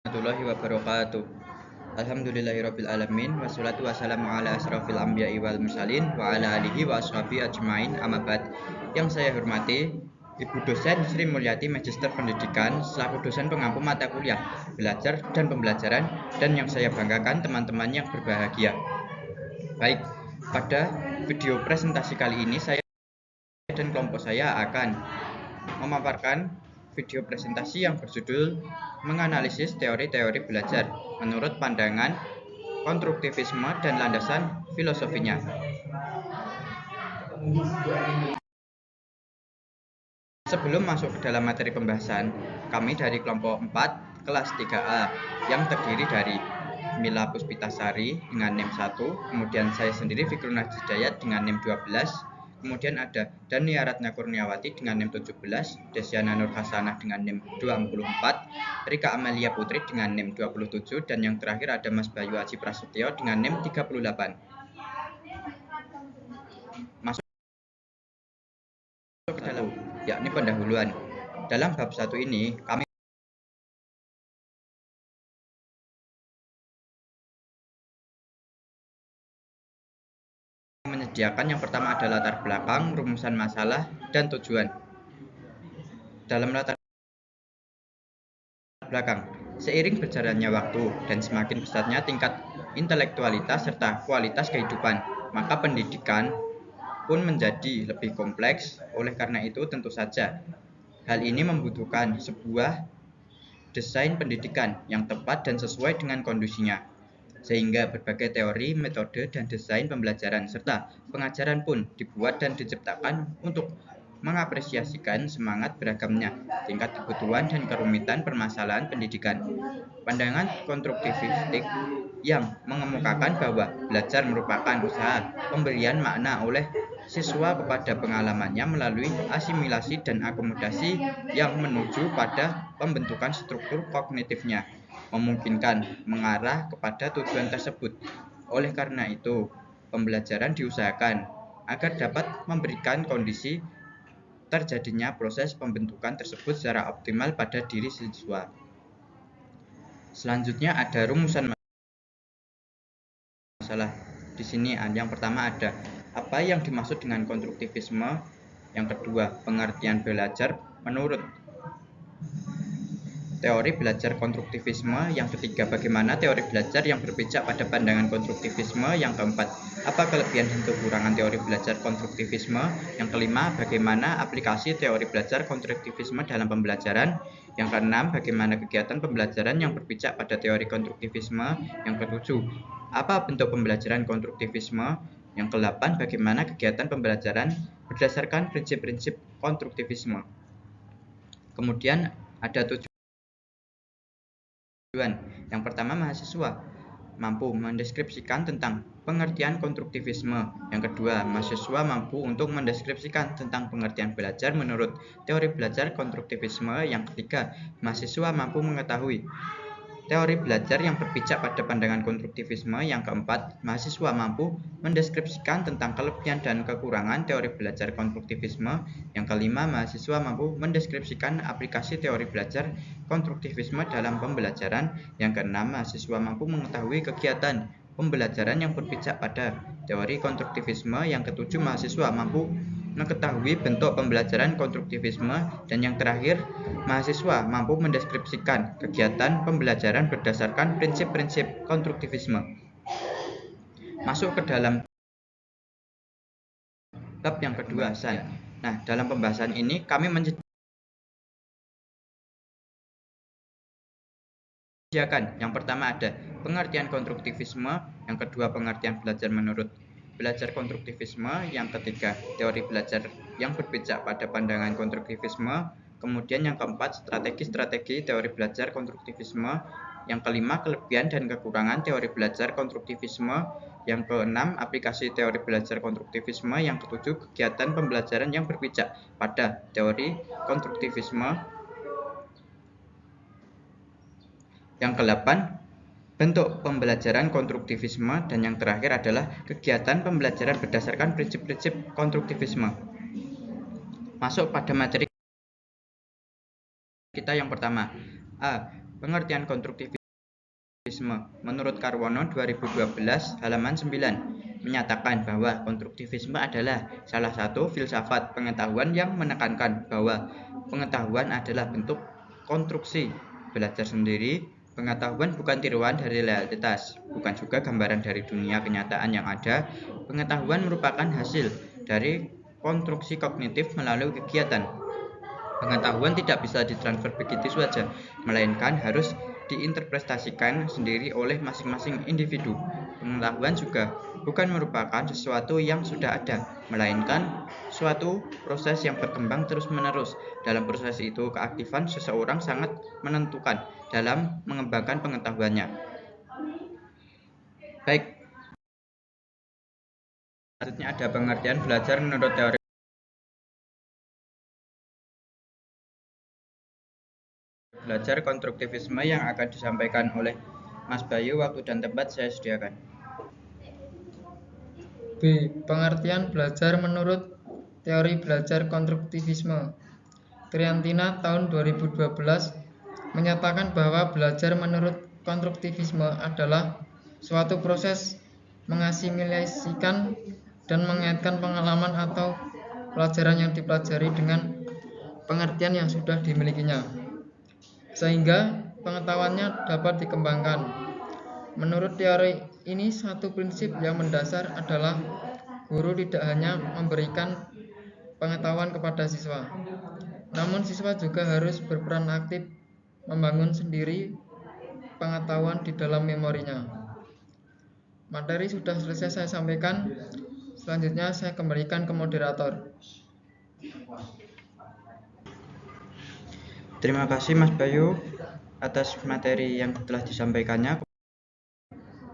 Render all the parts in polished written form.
Warahmatullahi wabarakatuh. Alhamdulillahirabbil alamin wassalatu wassalamu ala asrofil anbiya'i wal mursalin wa ala alihi wa ashabihi ajmain amma ba'd. Yang saya hormati Ibu dosen Sri Mulyati Magister Pendidikan selaku dosen pengampu mata kuliah belajar dan pembelajaran, dan yang saya banggakan teman-teman yang berbahagia. Baik, pada video presentasi kali ini saya dan kelompok saya akan memaparkan video presentasi yang berjudul menganalisis teori-teori belajar menurut pandangan konstruktivisme dan landasan filosofinya. Sebelum masuk ke dalam materi pembahasan, kami dari kelompok 4 kelas 3A yang terdiri dari Mila Puspitasari dengan NIM 1, kemudian saya sendiri Fikrul Hidayat dengan NIM 12, kemudian ada Dania Ratna Kurniawati dengan NIM 17, Desiana Nur Hasanah dengan NIM 24, Rika Amelia Putri dengan NIM 27, dan yang terakhir ada Mas Bayu Aji Prasetyo dengan NIM 38. Masuk ke dalam, yakni pendahuluan. Dalam bab 1 ini, kami menyediakan yang pertama ada latar belakang, rumusan masalah, dan tujuan. Dalam latar belakang, seiring berjalannya waktu dan semakin besarnya tingkat intelektualitas serta kualitas kehidupan, maka pendidikan pun menjadi lebih kompleks. Oleh karena itu, tentu saja hal ini membutuhkan sebuah desain pendidikan yang tepat dan sesuai dengan kondisinya, sehingga berbagai teori, metode, dan desain pembelajaran serta pengajaran pun dibuat dan diciptakan untuk mengapresiasikan semangat beragamnya tingkat kebutuhan dan kerumitan permasalahan pendidikan. Pandangan konstruktivistik yang mengemukakan bahwa belajar merupakan usaha pemberian makna oleh siswa kepada pengalamannya melalui asimilasi dan akomodasi yang menuju pada pembentukan struktur kognitifnya, memungkinkan mengarah kepada tujuan tersebut. Oleh karena itu, pembelajaran diusahakan agar dapat memberikan kondisi terjadinya proses pembentukan tersebut secara optimal pada diri siswa. Selanjutnya ada rumusan masalah. Di sini yang pertama ada apa yang dimaksud dengan konstruktivisme, yang kedua pengertian belajar menurut teori belajar konstruktivisme, yang ketiga bagaimana teori belajar yang berpijak pada pandangan konstruktivisme, yang keempat apa kelebihan dan kekurangan teori belajar konstruktivisme, yang kelima bagaimana aplikasi teori belajar konstruktivisme dalam pembelajaran, yang keenam bagaimana kegiatan pembelajaran yang berpijak pada teori konstruktivisme, yang ketujuh apa bentuk pembelajaran konstruktivisme, yang kedelapan bagaimana kegiatan pembelajaran berdasarkan prinsip-prinsip konstruktivisme. Kemudian ada tujuan. Yang pertama, mahasiswa mampu mendeskripsikan tentang pengertian konstruktivisme. Yang kedua, mahasiswa mampu untuk mendeskripsikan tentang pengertian belajar menurut teori belajar konstruktivisme. Yang ketiga, mahasiswa mampu mengetahui teori belajar yang berpijak pada pandangan konstruktivisme. Yang keempat, mahasiswa mampu mendeskripsikan tentang kelebihan dan kekurangan teori belajar konstruktivisme. Yang kelima, mahasiswa mampu mendeskripsikan aplikasi teori belajar konstruktivisme dalam pembelajaran. Yang keenam, mahasiswa mampu mengetahui kegiatan pembelajaran yang berpijak pada teori konstruktivisme. Yang ketujuh, mahasiswa mampu mengetahui bentuk pembelajaran konstruktivisme. Dan yang terakhir, mahasiswa mampu mendeskripsikan kegiatan pembelajaran berdasarkan prinsip-prinsip konstruktivisme. Masuk ke dalam bab yang kedua, Nah, dalam pembahasan ini kami menyediakan yang pertama ada pengertian konstruktivisme, yang kedua pengertian belajar menurut belajar konstruktivisme, yang ketiga teori belajar yang berpijak pada pandangan konstruktivisme, kemudian yang keempat strategi-strategi teori belajar konstruktivisme, yang kelima kelebihan dan kekurangan teori belajar konstruktivisme, yang keenam aplikasi teori belajar konstruktivisme, yang ketujuh kegiatan pembelajaran yang berpijak pada teori konstruktivisme, yang ke-8 bentuk pembelajaran konstruktivisme, dan yang terakhir adalah kegiatan pembelajaran berdasarkan prinsip-prinsip konstruktivisme. Masuk pada materi kita yang pertama. Pengertian konstruktivisme menurut Karwono 2012 halaman 9 menyatakan bahwa konstruktivisme adalah salah satu filsafat pengetahuan yang menekankan bahwa pengetahuan adalah bentuk konstruksi belajar sendiri. Pengetahuan bukan tiruan dari realitas, bukan juga gambaran dari dunia kenyataan yang ada. Pengetahuan merupakan hasil dari konstruksi kognitif melalui kegiatan. Pengetahuan tidak bisa ditransfer begitu saja, melainkan harus diinterpretasikan sendiri oleh masing-masing individu. Pengetahuan juga bukan merupakan sesuatu yang sudah ada, melainkan suatu proses yang berkembang terus-menerus. Dalam proses itu, keaktifan seseorang sangat menentukan dalam mengembangkan pengetahuannya. Baik, selanjutnya ada pengertian belajar menurut teori belajar konstruktivisme yang akan disampaikan oleh Mas Bayu. Waktu dan tempat saya sediakan. B. Pengertian belajar menurut teori belajar konstruktivisme. Triantina tahun 2012 menyatakan bahwa belajar menurut konstruktivisme adalah suatu proses mengasimilasikan dan mengaitkan pengalaman atau pelajaran yang dipelajari dengan pengertian yang sudah dimilikinya, sehingga pengetahuannya dapat dikembangkan. Menurut teori ini, satu prinsip yang mendasar adalah guru tidak hanya memberikan pengetahuan kepada siswa, namun siswa juga harus berperan aktif membangun sendiri pengetahuan di dalam memorinya. Materi sudah selesai saya sampaikan. Selanjutnya saya kembalikan ke moderator. Terima kasih Mas Bayu atas materi yang telah disampaikannya.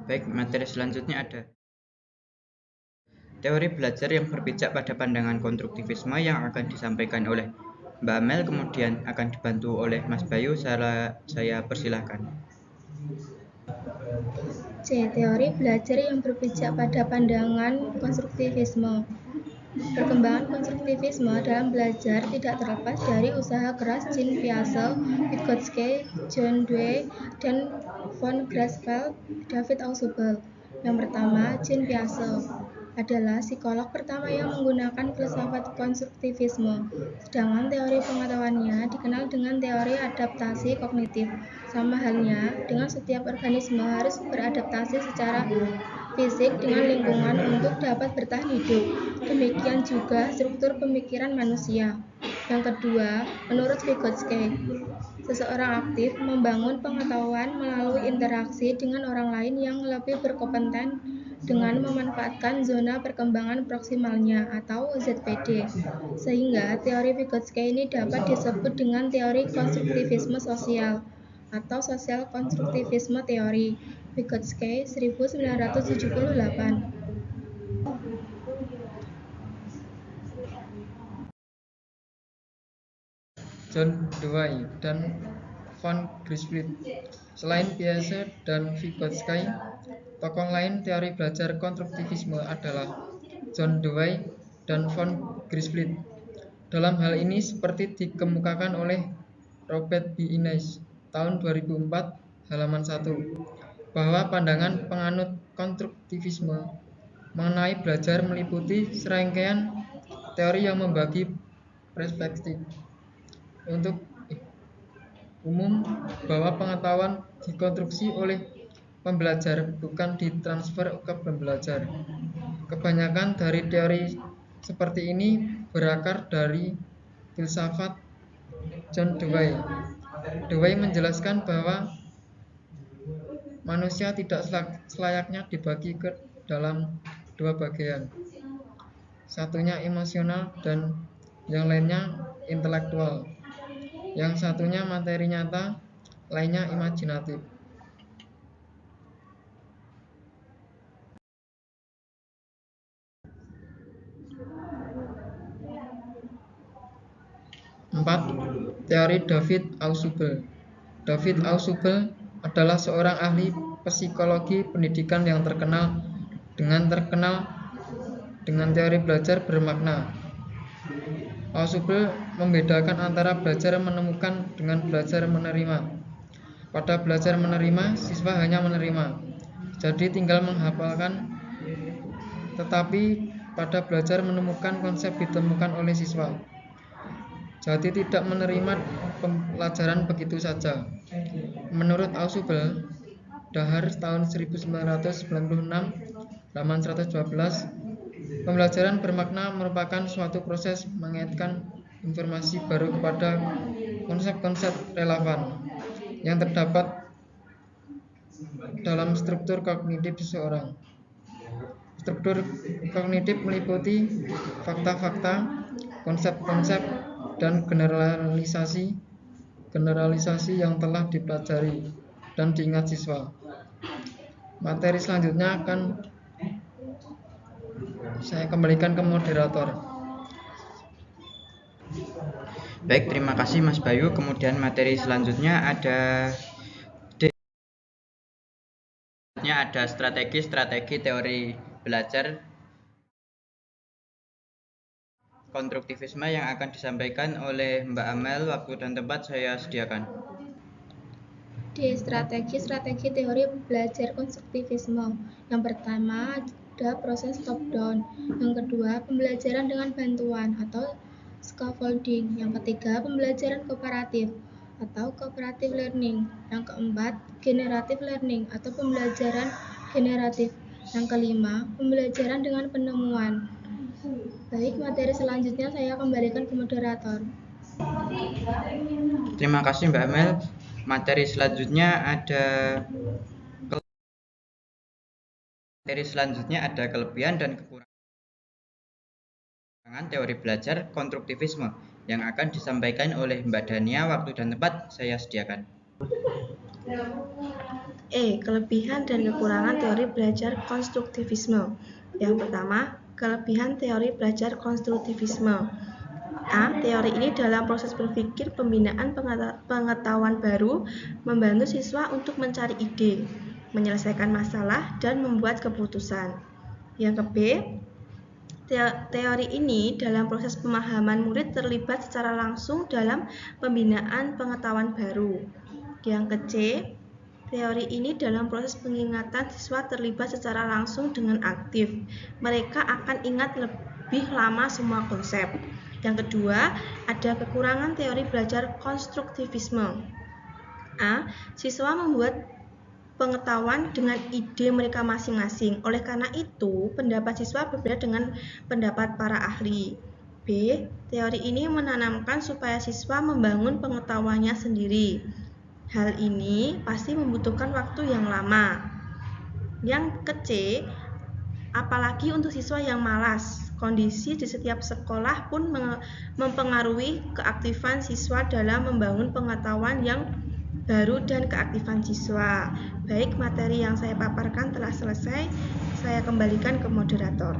Baik, materi selanjutnya ada teori belajar yang berpijak pada pandangan konstruktivisme yang akan disampaikan oleh Mbak Mel, kemudian akan dibantu oleh Mas Bayu. Saya persilahkan. C. Teori belajar yang berpijak pada pandangan konstruktivisme. Perkembangan konstruktivisme dalam belajar tidak terlepas dari usaha keras Jean Piaget, Vygotsky, John Dewey, dan von Grasfeld, David Ausubel. Yang pertama, Jean Piaget adalah psikolog pertama yang menggunakan filsafat konstruktivisme, sedangkan teori pengetahuannya dikenal dengan teori adaptasi kognitif. Sama halnya dengan setiap organisme harus beradaptasi secara fisik dengan lingkungan untuk dapat bertahan hidup. Demikian juga struktur pemikiran manusia. Yang kedua, menurut Vygotsky, seseorang aktif membangun pengetahuan melalui interaksi dengan orang lain yang lebih berkompeten dengan memanfaatkan zona perkembangan proksimalnya atau ZPD. Sehingga teori Vygotsky ini dapat disebut dengan teori konstruktivisme sosial atau sosial konstruktivisme teori. Vygotsky 1978. John Dewey dan von Grasfeld. Selain Piaget dan Vygotsky, tokoh lain teori belajar konstruktivisme adalah John Dewey dan von Grasfeld. Dalam hal ini seperti dikemukakan oleh Robert B. Innes tahun 2004 halaman 1, bahwa pandangan penganut konstruktivisme mengenai belajar meliputi serangkaian teori yang membagi perspektif untuk umum bahwa pengetahuan dikonstruksi oleh pembelajar, bukan ditransfer ke pembelajar. Kebanyakan dari teori seperti ini berakar dari filsafat John Dewey. Dewey menjelaskan bahwa manusia tidak selayaknya dibagi ke dalam dua bagian, satunya emosional dan yang lainnya intelektual, yang satunya materi nyata, lainnya imajinatif. Empat, teori David Ausubel. David Ausubel adalah seorang ahli psikologi pendidikan yang terkenal dengan teori belajar bermakna. Ausubel membedakan antara belajar menemukan dengan belajar menerima. Pada belajar menerima, siswa hanya menerima, jadi tinggal menghafalkan. Tetapi pada belajar menemukan, konsep ditemukan oleh siswa, jadi tidak menerima pelajaran begitu saja. Menurut Ausubel Dahar tahun 1996, halaman 112, pembelajaran bermakna merupakan suatu proses mengaitkan informasi baru kepada konsep-konsep relevan yang terdapat dalam struktur kognitif seseorang. Struktur kognitif meliputi fakta-fakta, konsep-konsep, dan generalisasi yang telah dipelajari dan diingat siswa. Materi selanjutnya akan saya kembalikan ke moderator. Baik, terima kasih Mas Bayu. Kemudian materi selanjutnya ada strategi teori belajar konstruktivisme yang akan disampaikan oleh Mbak Amel. Waktu dan tempat saya sediakan. Di strategi teori belajar konstruktivisme, yang pertama ada proses top down, yang kedua pembelajaran dengan bantuan atau scaffolding, yang ketiga pembelajaran kooperatif atau cooperative learning, yang keempat generative learning atau pembelajaran generatif, yang kelima pembelajaran dengan penemuan. Baik, materi selanjutnya saya kembalikan ke moderator. Terima kasih Mbak Amel. Materi selanjutnya ada kelebihan dan kekurangan teori belajar konstruktivisme yang akan disampaikan oleh Mbak Dania. Waktu dan tempat saya sediakan. Kelebihan dan kekurangan teori belajar konstruktivisme. Yang pertama, kelebihan teori belajar konstruktivisme. Teori ini dalam proses berpikir pembinaan pengetahuan baru, membantu siswa untuk mencari ide, menyelesaikan masalah, dan membuat keputusan. Yang B, teori ini dalam proses pemahaman murid terlibat secara langsung dalam pembinaan pengetahuan baru. Yang C, teori ini dalam proses pengingatan siswa terlibat secara langsung dengan aktif. Mereka akan ingat lebih lama semua konsep. Yang kedua, ada kekurangan teori belajar konstruktivisme. Siswa membuat pengetahuan dengan ide mereka masing-masing. Oleh karena itu, pendapat siswa berbeda dengan pendapat para ahli. B, teori ini menanamkan supaya siswa membangun pengetahuannya sendiri. Hal ini pasti membutuhkan waktu yang lama. Yang ke-C, apalagi untuk siswa yang malas. Kondisi di setiap sekolah pun mempengaruhi keaktifan siswa dalam membangun pengetahuan yang baru dan keaktifan siswa. Baik, materi yang saya paparkan telah selesai. Saya kembalikan ke moderator.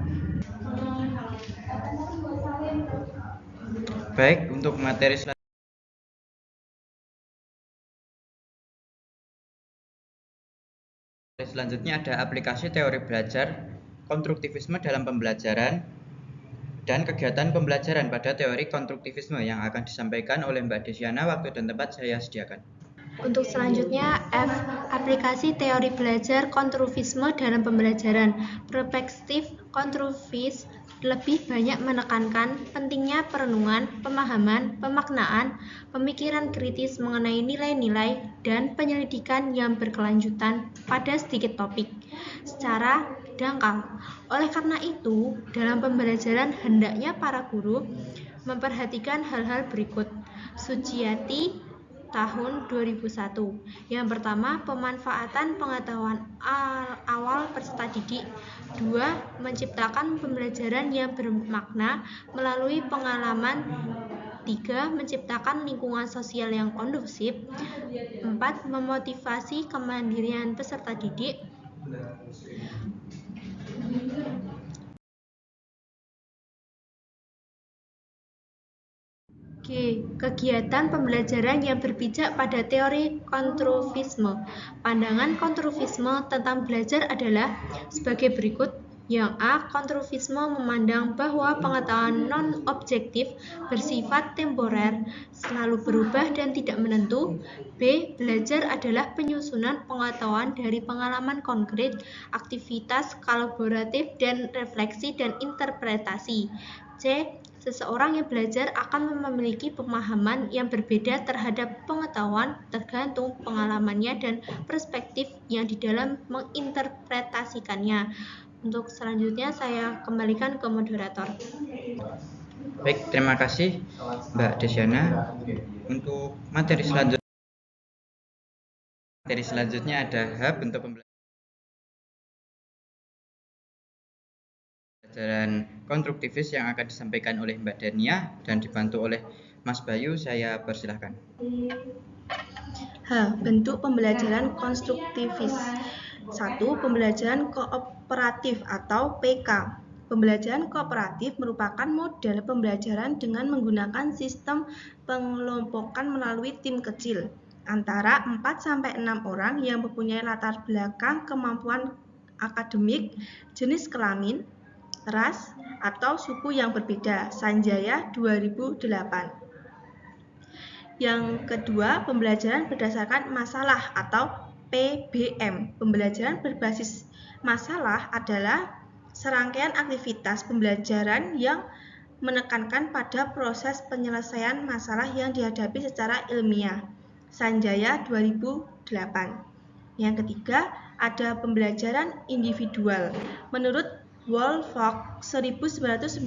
Baik, untuk materi selanjutnya ada aplikasi teori belajar konstruktivisme dalam pembelajaran dan kegiatan pembelajaran pada teori konstruktivisme yang akan disampaikan oleh Mbak Desiana. Waktu dan tempat saya sediakan. Untuk selanjutnya, F. Aplikasi teori belajar konstruktivisme dalam pembelajaran. Perspektif konstruktivis lebih banyak menekankan pentingnya perenungan, pemahaman, pemaknaan, pemikiran kritis mengenai nilai-nilai, dan penyelidikan yang berkelanjutan pada sedikit topik secara dangkal. Oleh karena itu, dalam pembelajaran hendaknya para guru memperhatikan hal-hal berikut. Suciati tahun 2001. Yang pertama, pemanfaatan pengetahuan awal peserta didik. 2. Menciptakan pembelajaran yang bermakna melalui pengalaman. 3. Menciptakan lingkungan sosial yang kondusif. 4. Memotivasi kemandirian peserta didik. G. Kegiatan pembelajaran yang berpijak pada teori konstruktivisme. Pandangan konstruktivisme tentang belajar adalah sebagai berikut. Yang A. Konstruktivisme memandang bahwa pengetahuan non-objektif bersifat temporer, selalu berubah dan tidak menentu. B. Belajar adalah penyusunan pengetahuan dari pengalaman konkret, aktivitas kolaboratif, dan refleksi dan interpretasi. C. Seseorang yang belajar akan memiliki pemahaman yang berbeda terhadap pengetahuan tergantung pengalamannya dan perspektif yang di dalam menginterpretasikannya. Untuk selanjutnya saya kembalikan ke moderator. Baik, terima kasih Mbak Desiana. Untuk materi selanjutnya ada hub untuk pembelajaran konstruktivis yang akan disampaikan oleh Mbak Dania dan dibantu oleh Mas Bayu. Saya persilahkan. H. Bentuk pembelajaran konstruktivis. 1. Pembelajaran kooperatif atau PK. Pembelajaran kooperatif merupakan model pembelajaran dengan menggunakan sistem pengelompokan melalui tim kecil antara 4-6 orang yang mempunyai latar belakang kemampuan akademik, jenis kelamin, ras, atau suku yang berbeda. Sanjaya 2008. Yang kedua, pembelajaran berdasarkan masalah atau PBM. Pembelajaran berbasis masalah adalah serangkaian aktivitas pembelajaran yang menekankan pada proses penyelesaian masalah yang dihadapi secara ilmiah. Sanjaya 2008. Yang ketiga, ada pembelajaran individual. Menurut Woolfolk 1993,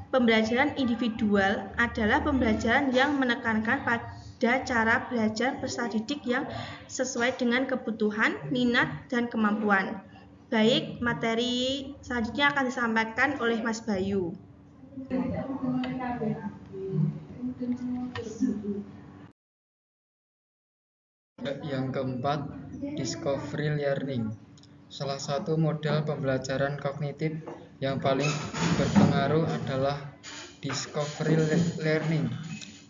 pembelajaran individual adalah pembelajaran yang menekankan pada cara belajar peserta didik yang sesuai dengan kebutuhan, minat, dan kemampuan. Baik, materi selanjutnya akan disampaikan oleh Mas Bayu. Yang keempat, discovery learning. Salah satu model pembelajaran kognitif yang paling berpengaruh adalah discovery learning,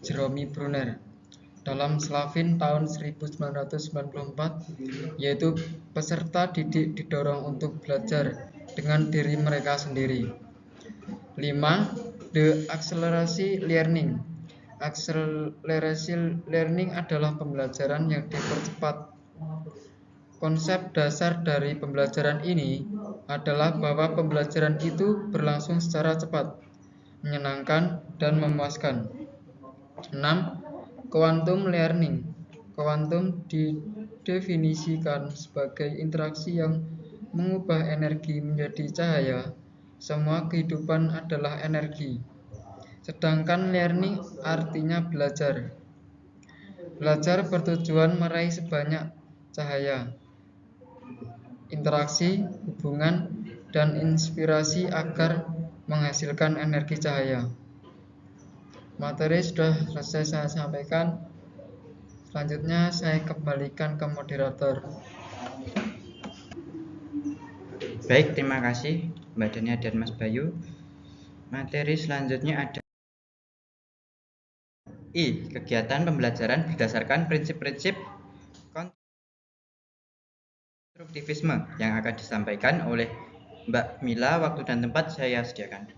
Jerome Bruner. Dalam Slavin tahun 1994, yaitu peserta didik didorong untuk belajar dengan diri mereka sendiri. 5. The acceleracy learning. Acceleracy learning adalah pembelajaran yang dipercepat. Konsep dasar dari pembelajaran ini adalah bahwa pembelajaran itu berlangsung secara cepat, menyenangkan, dan memuaskan. 6. Quantum learning. Quantum didefinisikan sebagai interaksi yang mengubah energi menjadi cahaya. Semua kehidupan adalah energi. Sedangkan learning artinya belajar. Belajar bertujuan meraih sebanyak cahaya, interaksi, hubungan, dan inspirasi agar menghasilkan energi cahaya. Materi sudah selesai saya sampaikan. Selanjutnya saya kembalikan ke moderator. Baik, terima kasih Mbak Dania dan Mas Bayu. Materi selanjutnya ada I. Kegiatan pembelajaran berdasarkan prinsip-prinsip konstruktivisme yang akan disampaikan oleh Mbak Mila. Waktu dan tempat saya sediakan.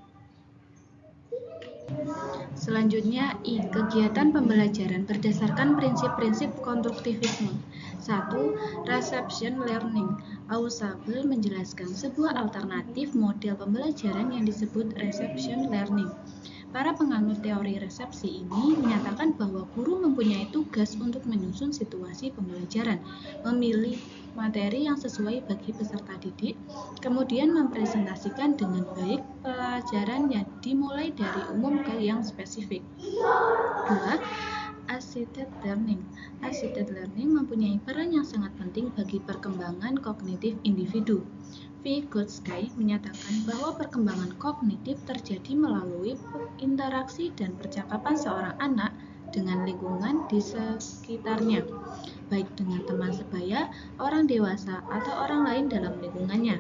Selanjutnya, I. Kegiatan pembelajaran berdasarkan prinsip-prinsip konstruktivisme. 1. Reception learning. Ausable menjelaskan sebuah alternatif model pembelajaran yang disebut reception learning. Para penganut teori resepsi ini menyatakan bahwa guru mempunyai tugas untuk menyusun situasi pembelajaran, memilih materi yang sesuai bagi peserta didik, kemudian mempresentasikan dengan baik pelajaran yang dimulai dari umum ke yang spesifik. 2. Assisted learning. Assisted learning mempunyai peran yang sangat penting bagi perkembangan kognitif individu. Vygotsky menyatakan bahwa perkembangan kognitif terjadi melalui interaksi dan percakapan seorang anak dengan lingkungan di sekitarnya, baik dengan teman sebaya, orang dewasa, atau orang lain dalam lingkungannya.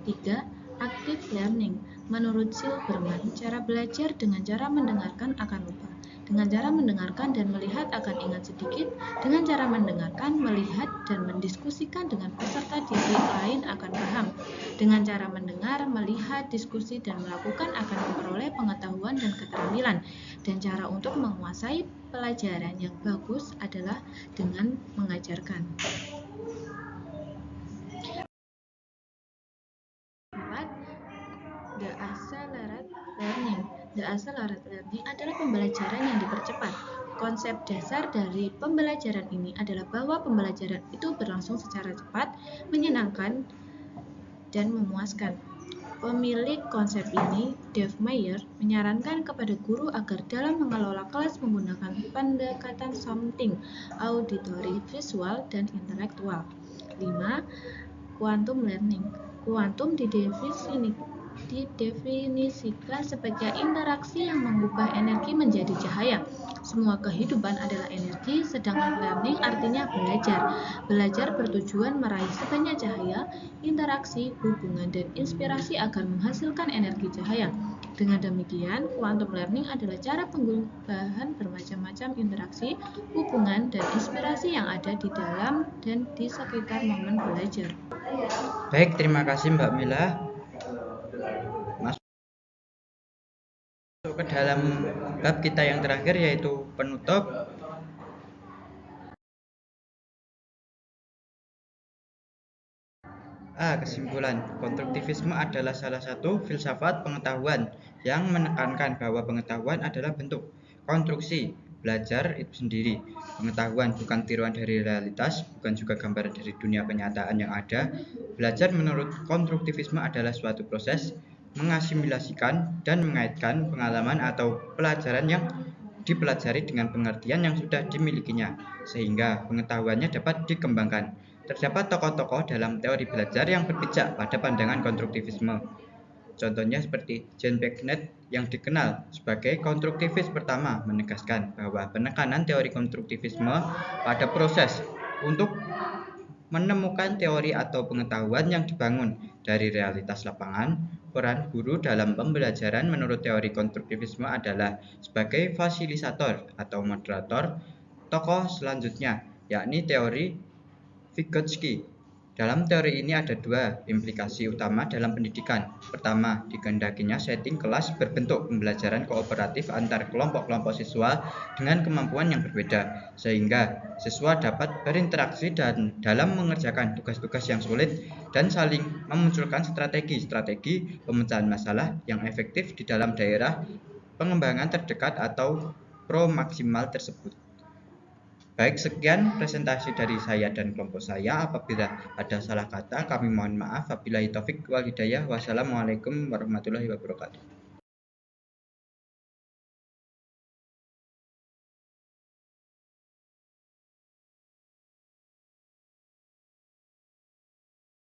3. Active learning. Menurut Silberman, cara belajar dengan cara mendengarkan akan lupa. Dengan cara mendengarkan dan melihat akan ingat sedikit, dengan cara mendengarkan, melihat, dan mendiskusikan dengan peserta didik lain akan paham. Dengan cara mendengar, melihat, diskusi, dan melakukan akan memperoleh pengetahuan dan keterampilan. Dan cara untuk menguasai pelajaran yang bagus adalah dengan mengajarkan. 4. The Accelerated Learning. The Accelerated Learning adalah pembelajaran yang dipercepat. Konsep dasar dari pembelajaran ini adalah bahwa pembelajaran itu berlangsung secara cepat, menyenangkan, dan memuaskan. Pemilik konsep ini, Dave Meyer, menyarankan kepada guru agar dalam mengelola kelas menggunakan pendekatan something, auditory, visual, dan intelektual. 5. Quantum Learning. Kuantum didefinisikan sebagai interaksi yang mengubah energi menjadi cahaya. Semua kehidupan adalah energi, sedangkan learning artinya belajar. Belajar bertujuan meraih sebanyak cahaya, interaksi, hubungan, dan inspirasi agar menghasilkan energi cahaya. Dengan demikian, quantum learning adalah cara pengubahan bermacam-macam interaksi, hubungan, dan inspirasi yang ada di dalam dan di sekitar momen belajar. Baik, terima kasih Mbak Mila. Masuk ke dalam bab kita yang terakhir, yaitu penutup. Kesimpulan, konstruktivisme adalah salah satu filsafat pengetahuan yang menekankan bahwa pengetahuan adalah bentuk konstruksi belajar itu sendiri. Pengetahuan bukan tiruan dari realitas, bukan juga gambaran dari dunia kenyataan yang ada. Belajar menurut konstruktivisme adalah suatu proses mengasimilasikan dan mengaitkan pengalaman atau pelajaran yang dipelajari dengan pengertian yang sudah dimilikinya, sehingga pengetahuannya dapat dikembangkan. Terdapat tokoh-tokoh dalam teori belajar yang berpijak pada pandangan konstruktivisme. Contohnya seperti Jean Piaget yang dikenal sebagai konstruktivis pertama, menegaskan bahwa penekanan teori konstruktivisme pada proses untuk menemukan teori atau pengetahuan yang dibangun dari realitas lapangan. Peran guru dalam pembelajaran menurut teori konstruktivisme adalah sebagai fasilitator atau moderator. Tokoh selanjutnya yakni teori Vygotsky. Dalam teori ini ada dua implikasi utama dalam pendidikan. Pertama, dikehendakinya setting kelas berbentuk pembelajaran kooperatif antar kelompok-kelompok siswa dengan kemampuan yang berbeda, sehingga siswa dapat berinteraksi dan dalam mengerjakan tugas-tugas yang sulit dan saling memunculkan strategi-strategi pemecahan masalah yang efektif di dalam daerah pengembangan terdekat atau pro-maksimal tersebut. Baik, sekian presentasi dari saya dan kelompok saya. Apabila ada salah kata, kami mohon maaf. Wabillahi taufik wal hidayah. Wassalamualaikum warahmatullahi wabarakatuh.